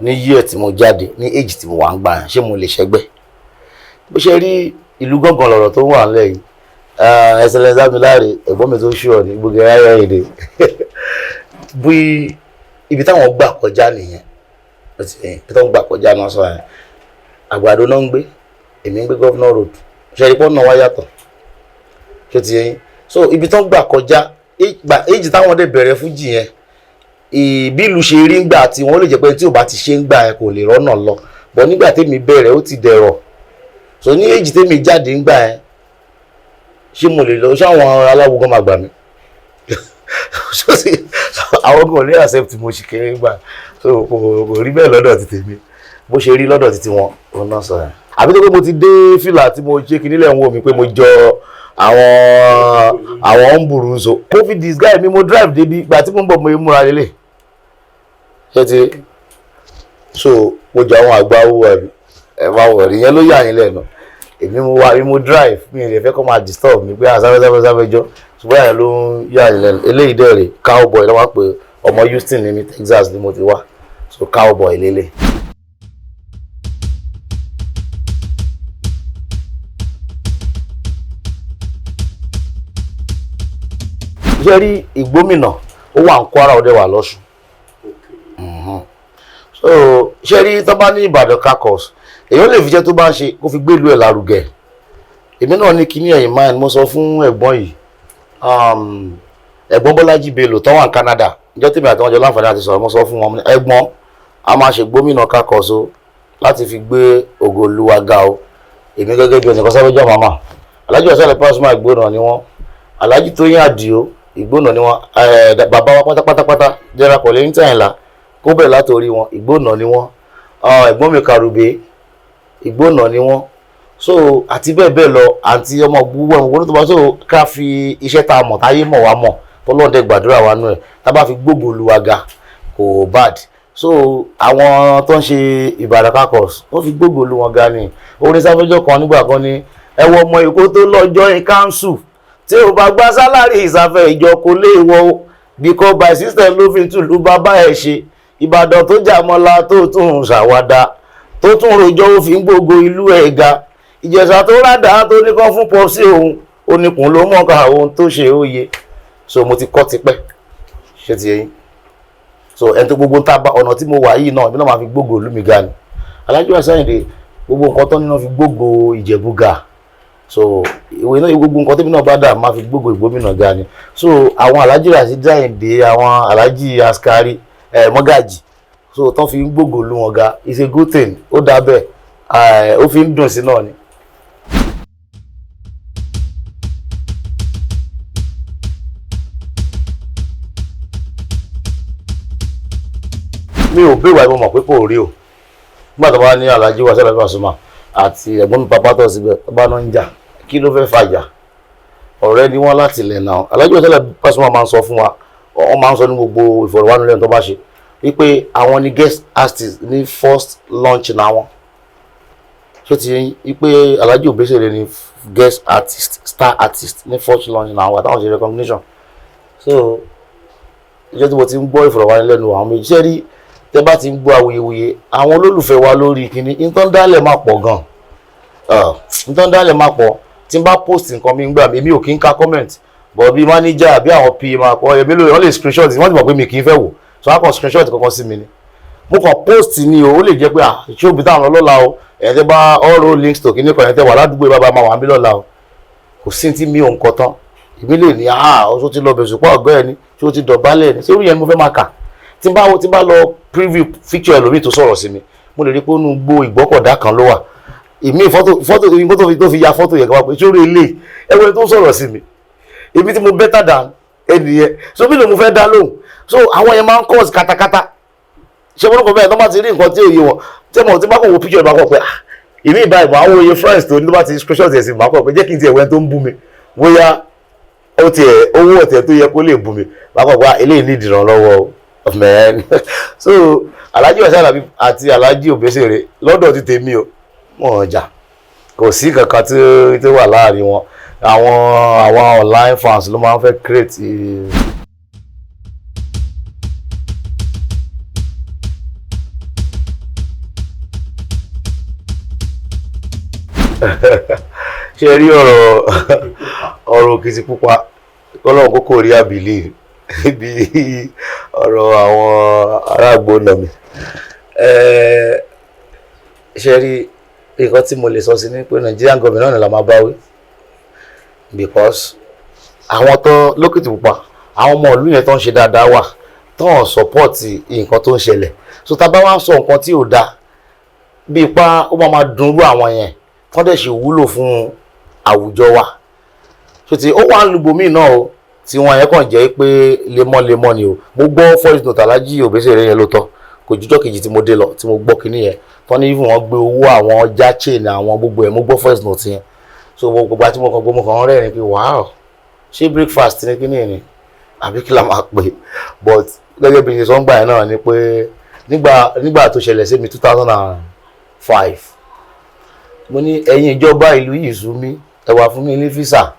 ní yíẹ̀ tí mo jáde ní èjì tí mo wà ń gbà yẹn ṣé mo lè ṣẹgbẹ́ bó ṣe rí ìlú gángan lọ̀rọ̀ tó wà nílẹ̀ yìí Excellence Damilare ẹ̀gbọ́n mi tó ṣùọ̀ ní gbogbo ayé èdè bí ibi táwọn gbà kọjá nìyẹn ibi táwọn gbà kọjá náà sọ yẹn àgbàdo náà ń gbé èmi ń gbé Governor Road ṣe rí pọ́nà wá yàtọ̀ ṣé ti yẹn so ibi tó ń gbà kọjá èjì táwọn dẹ̀ bẹ̀rẹ̀ fújì yẹn bí ìlú ṣe rí ń gbà tí wọ́n lè jẹ́ pé tí ò bá ti ṣe ń gbà yẹn kò lè rọ́nà lọ bọ̀ nígbà tèmi bẹ̀rẹ̀ ó ti dẹ̀rọ̀ so ní èjì tèmi jáde ń gbà yẹn ṣé mo lè lọ ṣé àwọn aláwo gan máa gbà mí àwọn kan ní accept mo ṣì kéré gbà so kò rí bẹ́ẹ̀ lọ́dọ̀ ti tèmi bó ṣe rí lọ́dọ̀ ti tiwọn òun náà sọ yẹn àbí tó pé mo ti dé fìlà tí mo ṣe kí nílẹ̀ ń wò mí pé mo jọ àwọn ń burú so mo fi disguise mi mo drive débi ìgbà tí mo ń bọ̀ mo múra lélẹ̀ ṣé ti so mo jọ àwọn àgbà owó ẹ̀ máa wọ̀ rí yẹn ló yà yín lẹ́nu èmi mo wá mo drive mi ò lè fẹ́ kó máa disturb mi pé sáfẹ́jọ́ ṣùgbọ́n àyẹ̀ ló ń yà yín lẹ́nu eléyìí dẹ̀rẹ̀ cowboy lọ́wọ́ pé ọmọ Houston ní mi Texas ni mo ti wá so cowboy lélẹ̀. ṣe rí ìgbómìnà ó wà ń Kwara ọdẹ wà lọ́sùn so ṣe rí tó bá ní Ìbàdàn caucus èèyàn lè fi jẹ́ tó bá ń ṣe kó fi gbé ìlú ẹ̀ lárugẹ èmi náà ní kíní ẹ̀yìn mind mo sọ fún ẹ̀gbọ́n yìí ẹ̀gbọ́n Bọ́lájí Bello tó wà ní Canada ìjọ tèmi àti wọn jọ láǹfààní àti sọ̀rọ̀ mo sọ fún wọn ẹ̀gbọ́n a máa ṣe gómìnà caucus o láti fi gbé ògo Olúwa ga o èmi gẹ́gẹ́ bí ẹnìkan Safejo Amama Alhaji Ọ̀sẹ̀lẹ̀ pásímà Ìgbónà ni wọ́n Alhaji Tóyìn Àdìó Ìgbónà ni wọ́n bàbá wa pátápátá jẹ́ra kọ̀lé ní tẹ̀yìnlá kó bẹ̀rẹ̀ látòrí wọn Ìgbónà ni wọ́n ẹ̀gbọ́n mi Karùbé Ìgbónà ni wọ́n so àti bẹ́ẹ̀ bẹ́ẹ̀ lọ àti ọmọ gbogbo ẹ̀wọ̀n gbogbo tó bá so ká fi iṣẹ́ tá a mọ̀ táyé mọ̀ wá mọ̀ tọ́lọ́dẹ gbàdúrà wa nú ẹ̀ tá bá fi gbógo Olúwa ga kò bad so àwọn tó ń ṣe Ìbàdàn caucus wọ́n fi gbógo Olúwa ga ni orin Safejo kan nígbà kan ní ẹwọ ọmọ Èkó tó lọ́jọ́ in council tí o bá gba sálárì ìsàfẹ́ ìjọ kò lè wọ because by system ló fi tùlú bàbá ẹ̀ ṣe Ìbàdàn tó jà mọ́lá tó tún ṣàwádà tó tún rojọ́ ó fi ń gbógo ìlú ẹ̀ ga Ìjẹ̀ṣà tó rádà tó ní kán fún pọ̀ sí òun oníkùn ló mọ̀ọ́ká ohun tó ṣe òye so mo ti kọ́ tipẹ́ ṣe ti yẹn so ẹni tó gbogbo ń tábà ọ̀nà tí mo wà yìí náà èmi náà máa fi gbógo ìlú mi ga ni Alhaji Àyìndé gbogbo nǹkan tó nínú fi gbógo Ìjẹ̀bú ga so ìwé náà gbogbo nǹkan tẹ́mi náà bá dà máa fi gbógo Ìgbómìnà ga ni so àwọn Alhaji Àyìndé àwọn Alhaji Askari Mọ́gàjì so tán fi ń gbógo ìlú wọn ga is a good thing ó dá bẹ́ẹ̀ ó fi ń dùn sí náà ni. mi ò bẹ́ẹ̀ wá ìmọ̀ mọ̀ pé kò rí o nígbà tó bá ní Alhaji Ọ̀sẹ̀lẹ̀ Pasuma àti ẹ̀gbọ́n mi pápá tó síbẹ̀ tó bá náà ń jà kí ló fẹ́ fàjà ọ̀rẹ́ ni wọ́n láti ilẹ̀ náà Alhaji Ọ̀sẹ̀lẹ̀ Pasuma máa ń sọ fún wa wọ́n máa ń sọ ní gbogbo ìfọ̀rọ̀wánilẹ́nu tó bá ṣe wípé àwọn ni guest artist ní first launch náà wọn ṣé ti yẹn wípé Alhaji Obesere ni guest artist star artist ní first launch náà wọn àtàwọn ṣe recognition so ìjọ tí mo ti ń gbọ́ ìfọ̀rọ̀wánilẹ́nu àwọn méjì ṣẹ́ rí tẹ́ bá ti ń gbọ́ awuyewuye àwọn olólùfẹ́ wa lórí kìíní ìtàn dálẹ̀ máa pọ̀ gan ìtàn dálẹ̀ máa pọ̀ tí n bá post nǹkan mi ń gbà mí ò kí ń ka comment but bí manager bí àwọn pa máa pọ̀ ẹ̀mí lóye wọ́n lè screenshot wọ́n ti mọ̀ pé mi kì í fẹ́ wò so wọ́n á kàn screenshot kankan sí mi ni mo kàn post ni o ó lè jẹ́ pé ṣé òbí táwọn lọ́la o ẹ̀ẹ́dẹ́ bá all links to kìíní kan ẹ̀ẹ́dẹ́ wà ládùúgbò bàbá máa wà ń bí lọ́la o kò sí tí mi ò ń kọ tán èmi lè ní ọ̀ṣọ́ ti lọ bẹ̀sùn pọ̀ ọ̀gọ́ ẹ̀ ni ṣé ó ti dọ̀bálẹ̀ ni ṣé orí yẹn mo fẹ́ máa kà tí n bá lọ preview picture ẹlòmíì tó sọ̀rọ̀ sí mi mo lè rí pé ó nu gbó ìgbọ́kọ̀dá kan ló wà èmi fọ́tò tó fi ya fọ́tò yẹn kan wá pé sórí ilé ẹwẹ́ tó sọ̀rọ̀ sí mi èmi tí mo better than ẹnìyẹn so bí ló mo fẹ́ dá lóhùn so àwọn yẹn máa ń cause katakata ṣé wọn kò bẹ́ẹ̀ tó bá ti rí nǹkan tí òye wọn tẹ́mọ̀ tí bá kò wo picture ìbá kọ̀ pé èmi ìbá ìbọn àwọn òye friends tó ní tó bá ti screenshot ẹ̀ sí ìbá kọ̀ pé jẹ́ kí n ti ẹ̀wẹ́ tó ń bú mi bóyá ó tiẹ̀ owó ọ̀tẹ̀ tó yẹ kó lè bú mi bá kọ̀ pé eléyìí ní ìdìrànlọ́wọ́ of man so Alhaji Ọ̀sẹ̀lẹ̀ àti Alhaji Obesere lọ́dọ̀ ti tèmi o wọn jà kò sí kankan tí wà láàrin wọn àwọn online fans ló máa ń fẹ́ create ṣe rí ọ̀rọ̀ Òkìtìpupa Ọlọ́run kókó rí àbílí bí ọ̀rọ̀ àwọn aráàgbò náà mi. Ṣe rí nǹkan tí mo lè sọ sí ni pé Nigerian government náà la máa bá wí, because àwọn tó l'Ókìtìpupa àwọn ọmọ ìlú yẹn tó ń ṣe dáadáa wà tó ń support nǹkan tó ń ṣẹlẹ̀, so tá bá wá ń sọ nǹkan tí ò dáa bí ipá ó máa dùnrú àwọn yẹn tó dẹ̀ ṣe wúlò fún àwùjọ wa. So tí ó wà ń lùgbòmí náà o tí wọn yẹn kàn jẹ́ pé lemọ́lemọ́ ni o. Mo gbọ́ voice note Alhaji Obesere yẹn ló tọ́ kò jùjọ́ kejì tí mo dé lọ tí mo gbọ́ kinní yẹn tó ní even wọ́n gbé owó àwọn ọjà chain àwọn gbogbo ẹ̀. Mo gbọ́ voice note yẹn, so gbogbo àti mo kàn rẹ́rìn pé wow ṣé breakfast ní kinní ni àbí kí la máa pè. But gẹ́gẹ́ bí ṣe sọ́ngbà yẹn náà ni pé nígbà tó ṣẹlẹ̀ sí mi 2005 mo ní ẹ̀yin ìjọba ìlú yìí sú mi, ẹ wá fún mi ní visa,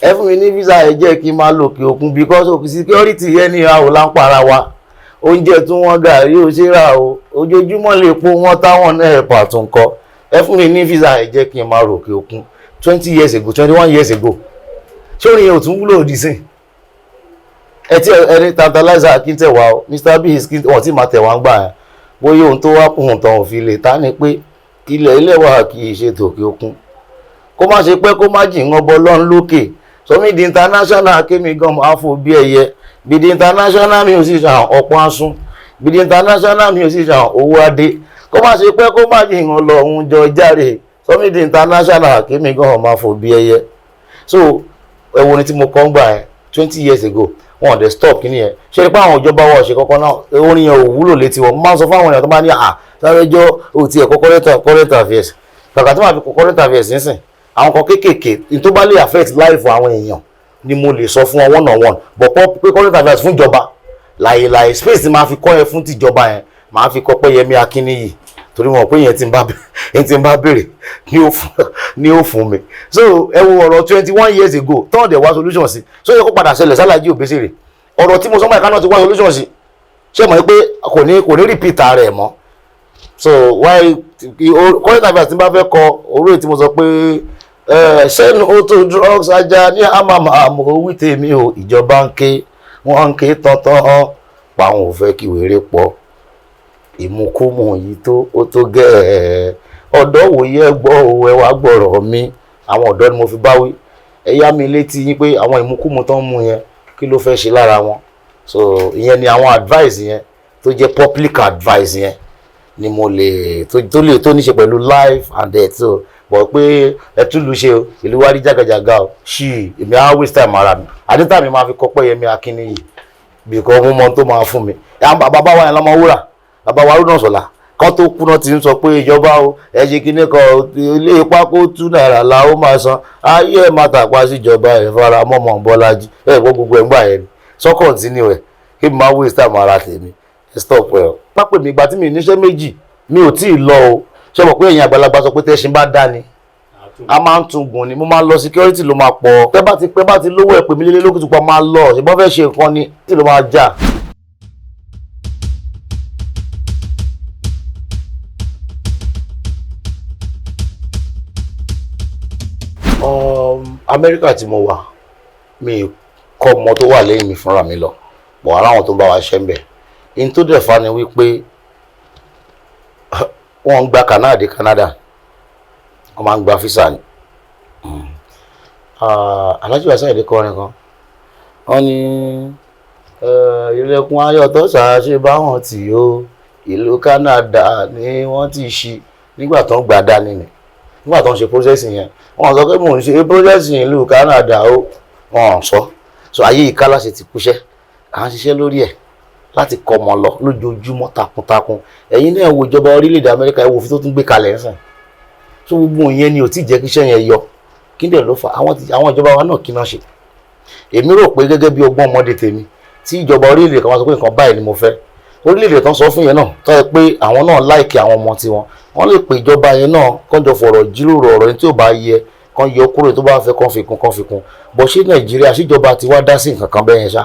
ẹ fún mi ní visa ẹ jẹ́ kí n máa lòkè òkun because òkè security yẹn ní àwọn láǹpara wa, oúnjẹ tún wọn gàrí ó ṣe rà o, ojoojúmọ́ lè po wọn táwọn náà ẹ̀pà tún kọ, ẹ fún mi ní visa ẹ jẹ́ kí n máa lòkè òkun. 20 years ago 21 years ago ṣé orin yẹn ò tún wúlò òdì sí ẹ tí ẹni tantalizer kí n tẹ̀ wá o Mr. B kí wọ́n ti máa tẹ̀ wá ń gbà yẹn bóyá ohun tó wá kùn tán òfin lè ta ni pé ilẹ̀ wa kì í ṣe tòkè òkun, kó má ṣe pé kó má jìn ọbọ lọ́n lókè. Sọmi di international kémi gan máa fò bí ẹyẹ, bí di international musician ọ̀pọ̀ asún, bí di international musician owó adé, kó má ṣe pé kó má jìn ọlọ́run jọ járe. Sọmi di international kémi gan máa fò bí ẹyẹ. So ẹ̀wọ̀n ni tí mo kọ́ ń gbà yẹn 20 years ago wọn ò dé stop kí ni yẹn. Ṣé rí pé àwọn ìjọba wọ̀ ṣe kọ́kọ́ náà orin yẹn ò wúlò létí wọn. Mo máa ń sọ fún àwọn èèyàn tó bá ní Safejo ò tiẹ̀ kọ́ current affairs, kàkà tí wọ́n fi kọ́ current affairs nísìn àwọn kan kéékèèké ní tó bá lè affect life àwọn èèyàn ni mo lè sọ fún wọn one on one. But pé current affairs fún ìjọba láyé space tí máa fi kọ́ yẹn fún tìjọba yẹn máa fi kọ́ pé Yẹmí Akínníyì torí wọn pé yẹn tí n bá béèrè ní ó fún mi. So ẹ wo ọ̀rọ̀ 21 years ago tán dẹ̀ wá solution sí, so yẹ kó padà ṣẹlẹ̀ sálàjì Òbésèrè. Ọ̀rọ̀ tí mo sọ mọ́ ẹ̀ka náà ti wá solution sí, ṣé mọ̀ pé kò ní repeat rẹ̀ mọ́. So why current affairs tí n bá fẹ́ kọ orí tí mo sọ pé sẹ́nu ó tó drugs ajá ní àmàmà mo wí tèmi o, ìjọba ń ké wọ́n ń ké tọ́tọ́ pàwọn ò fẹ́ kí wèrè pọ̀, ìmúkúmù yìí ó tó gẹ́ ọ̀dọ́ wòye gbọ́ òwe wá gbọ́rọ̀ mi. Àwọn ọ̀dọ́ ni mo fi báwí, ẹ yá mi létí yín pé àwọn ìmúkúmù tó ń mú yẹn kí ló fẹ́ ṣe lára wọn. So ìyẹn ni àwọn advice yẹn tó jẹ́ public advice yẹn ni mo lè tó ní ṣe pẹ̀lú life and death. So bọ̀ pé ẹ tún lu ṣe o ìlú wa rí jàgàjàgà o ṣì èmi á waste time ara mi àdéhùn mi máa fi kọ́ pé Yẹmí Akínníyì because mo mọ tó máa fún mi. Bàbá wa yẹn lọ́mọ wúrà, bàbá wa Arúnà Ṣọlá kan tó kúná ti ń sọ pé ìjọba o ẹ ṣe kíní kan ilé ipá kó £2 la ó máa san, ayé ẹ̀ máa tàpá síjọba ẹ̀ fara mọ́mọ́ Bọ́lájí ẹ̀ gbọ́ gbogbo ẹ̀ ń gbà yẹn ni. So continue ẹ̀ kí n máa waste time ara tèmi ẹ stop ẹ̀ o. Pápẹ́ mi ìgbà tí mi níṣẹ́ méjì mi ò tí ì lọ o, ṣé mo pé ẹ̀yin àgbàlagbà sọ pé tẹ́ṣin bá dá ni a máa ń tún gùn ni. Mo máa lọ security ló máa pọ̀, pẹ́ bá ti lówó ẹ̀ pè mí lélẹ́ lókùtùpá máa lọ ṣùgbọ́n fẹ́ ṣe nǹkan ni tí ló máa jà. Amẹ́ríkà tí mo wà mi kọ́ ọmọ tó wà lẹ́yìn mi fúnra mi lọ bọ̀ ara àwọn tó ń bá wa ṣẹ́ ń bẹ̀. In tó dẹ̀ fa ni wípé wọ́n ń gba Canada wọ́n máa ń gba fisa ni. Alhaji Wasaide kọrin kan wọ́n ní ilẹ̀kùn ayọ̀ tó ṣàṣe báwọn tì ó ìlú Canada ni wọ́n ti ṣí nígbà tó ń gba dání ni nígbà tó ń ṣe processing yẹn wọ́n sọ pé mò ń ṣe processing ìlú Canada ó wọ́n sọ. So ayé ìkálá ṣe ti kúṣẹ́ à ń ṣiṣẹ́ lórí ẹ̀ láti kọ́ ọmọ lọ lójoojúmọ́ takuntakun. Ẹ̀yin náà wo ìjọba orílẹ̀-èdè Amẹ́ríkà ẹ wo fi tó tún gbé kalẹ̀ ẹ̀sìn. So gbogbo ìyẹn ni ò tí jẹ́ kí iṣẹ́ yẹn yọ. Kí dẹ̀ ló fà àwọn ìjọba wa náà kí náà ṣe. Èmi rò pé gẹ́gẹ́ bí ọgbọ́n ọmọdé tèmi tí ìjọba orílẹ̀-èdè kan wá sọ pé nǹkan báyìí ni mo fẹ́, orílẹ̀-èdè kan sọ fún yẹn náà tó yẹ pé àwọn náà láìkì àwọn ọmọ tiwọn wọ́n lè pe ìjọba yẹn náà kán jọ fọ̀rọ̀ jíròrò ọ̀rọ̀ tí ò bá yẹ kán yọ kúrò tó bá fẹ́ kán fi kún. Bọ̀ ṣé Nàìjíríà síjọba ti wá dá sí nǹkan kan bẹ́ẹ̀ yẹn ṣá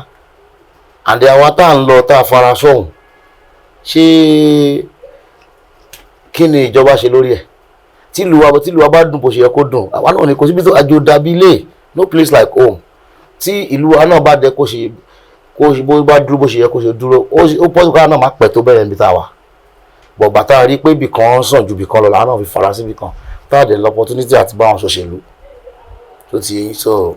àǹdẹ̀ àwa tá à ń lọ tá a fara sọ́hùn ṣé kí ni ìjọba ṣe lórí ẹ̀? tí ìlú wa bá dùn bó ṣe yẹ kó dùn àwa náà ni kò síbi tó àjò dàbí ilé no place like home tí ìlú wa náà bá dẹ kó ṣe bó bá dúró bó ṣe yẹ kó ṣe dúró ó pọ́ ká náà má pẹ́ tó bẹ̀rẹ̀ níbi tá a wà bọ̀ bàtà rí pé ibì kan sàn ju ibì kan lọ làwọn náà fi fara sí ibì kan tá a dẹ̀ lọ opportunity àti báwọn ṣòṣèlú tó ti yẹn so.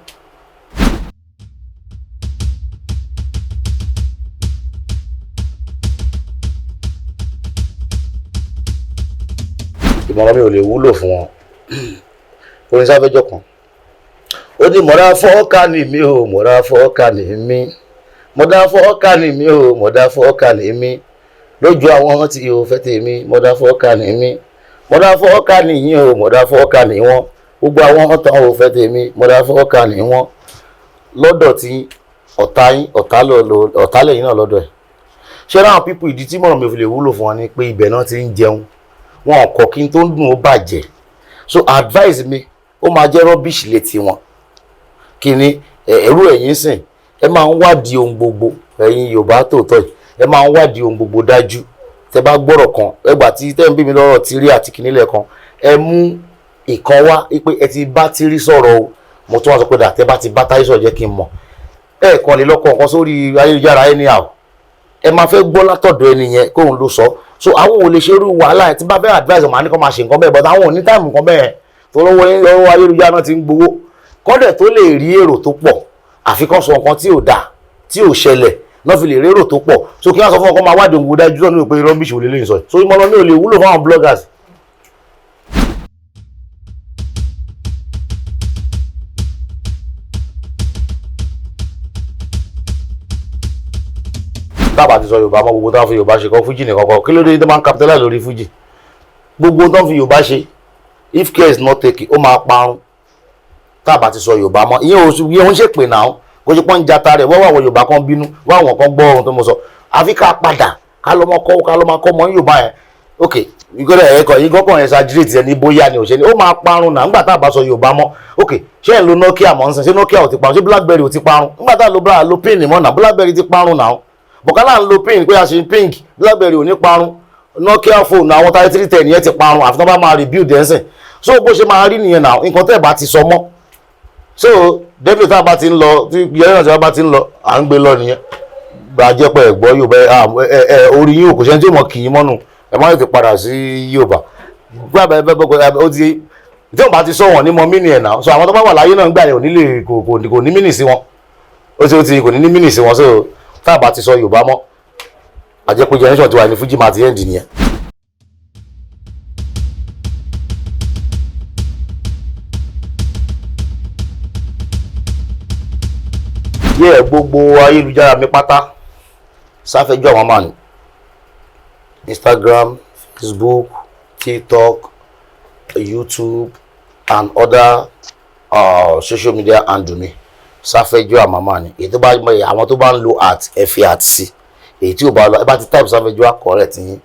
ìmọ̀ràn mi ò lè wúlò fún wọn orin Safejo kan ó ní mọ̀dá fọ́ọ̀ká ni mí o mọ̀dá fọ́ọ̀ká ni mí mọ̀dá fọ́ọ̀ká ni mí o mọ̀dá fọ́ọ̀ká ni mí lójú àwọn tí o fẹ́ tèmi mọ̀dá fọ́ọ̀ká ni mí mọ̀dá fọ́ọ̀ká ni yín o mọ̀dá fọ́ọ̀ká ni wọ́n gbogbo àwọn tán o fẹ́ tèmi mọ̀dá fọ́ọ̀ká ni wọ́n lọ́dọ̀ tí ọ̀tá lẹ́yìn náà lọ́dọ̀ ẹ̀ ṣé ráwọn pípù ìdí tí mọ̀ràn mi fi lè wúlò fún wọn ni pé ibẹ̀ náà ti ń jẹun wọn kọ kí n tó ń dùn ó bàjẹ́ so advice mi ó máa jẹ́ rubbish létí wọn kí ni ẹ̀rú ẹ̀yin sìn ẹ máa ń wádìí ohun gbogbo ẹ̀yin Yorùbá tòótọ́ yìí ẹ máa ń wádìí ohun gbogbo dájú tẹ bá gbọ́rọ̀ kan ẹgbà tí tẹ́ ń bí mi lọ́rọ̀ ti rí àti kìnìlẹ̀ kan ẹ mú ìkan wá pé ẹ ti bá ti rí sọ̀rọ̀ o mo tún wá sọ pé dà tẹ bá ti bá táyé sọ̀rọ̀ jẹ́ kí n mọ̀ ẹ kàn lè lọ́kọ̀ nǹkan sórí ayélujára anyhow ẹ máa fẹ́ gbọ́ látọ̀dọ̀ ẹni yẹn kóun ló sọ so àwọn ò lè ṣerú wàhálà tí bá fẹ́ advice ọmọ àníkàn máa ṣe nǹkan bẹ́ẹ̀ but àwọn ò ní táìmù nǹkan bẹ́ẹ̀ tó lọ́wọ́ ayélujára náà ti ń gbowó kọ́dẹ̀ tó lè rí èrò tó pọ̀ àfikún sọ nǹkan tí ò dáa tí ò ṣẹlẹ̀ náà fi lè rí èrò tó pọ̀ so kí wọ́n sọ fún ọkọ máa wádìí òǹgbò dájú náà ní pé rubbish ò lè lè sọ so ìmọ̀ràn mi ò lè wúlò fún àwọn bloggers. tábà ti sọ Yorùbá mọ́ gbogbo tó ń fi Yorùbá ṣe kọ́ fújì nìkan kọ́ kí ló dé tó máa ń capitalize lórí fújì gbogbo tó ń fi Yorùbá ṣe if care is not taken ó máa parun tábà ti sọ Yorùbá mọ́ ìyẹn ò ń ṣèpè náà kó ṣe pọ́n ń jata rẹ̀ wọ́n wà wọ Yorùbá kan bínú wọ́n àwọn kan gbọ́ ohun tó mo sọ àfi ká padà ká lọ́ máa kọ́ mọ́ Yorùbá yẹn ok ìgbọ́dọ̀ ẹ̀kọ́ yìí gọ́kàn yẹn ṣàjírètì ẹni bóyá ni òṣèlú ó máa parun náà nígbà tá a bá sọ Yorùbá mọ́ ok ṣé ẹ̀ ń lo Nokia mọ́ ń sìn ṣé Nokia ò ti parun ṣé BlackBerry ò ti parun nígbà tá a lo pin mọ́ náà BlackBerry ti parun náà bọ̀kálà ń lo pink pé a ṣe pink BlackBerry ò ní parun Nokia phone àwọn 3310 yẹn ti parun àfi tán bá máa rebuild ẹ̀sìn so bó ṣe máa rí nìyẹn náà nǹkan tẹ́ ẹ̀ bá ti sọ mọ́ so david tá a bá ti ń lọ tí yẹn náà tí a bá ti ń lọ à ń gbé lọ nìyẹn gbàjẹ́pọ̀ ẹ̀gbọ́ Yorùbá orí yín kò ṣe tí ó mọ̀ kì í mọ́nu ẹ̀ máa ti padà sí Yorùbá gbàgbẹ́ ó ti tí wọ́n bá ti sọ wọ́n ní mọ mínì ẹ̀ náà so àwọn tó bá wà láyé náà ń gbà yẹn kò ní mínì sí wọn ó ti kò ní mínì sí wọn so tá a bá ti sọ Yorùbá mọ́ àjẹpọ̀ generation ti wà ní fújì máa ti end nìyẹn. yẹ gbogbo ayélujára mi pátá Safejo Amama ni Instagram, Facebook, TikTok, YouTube and other social media handle mi Safejo Amama ni èyí tó bá àwọn tó bá ń lo at ẹ fi at sí èyí tí ò bá lọ ẹ bá ti type Safejo correct yín.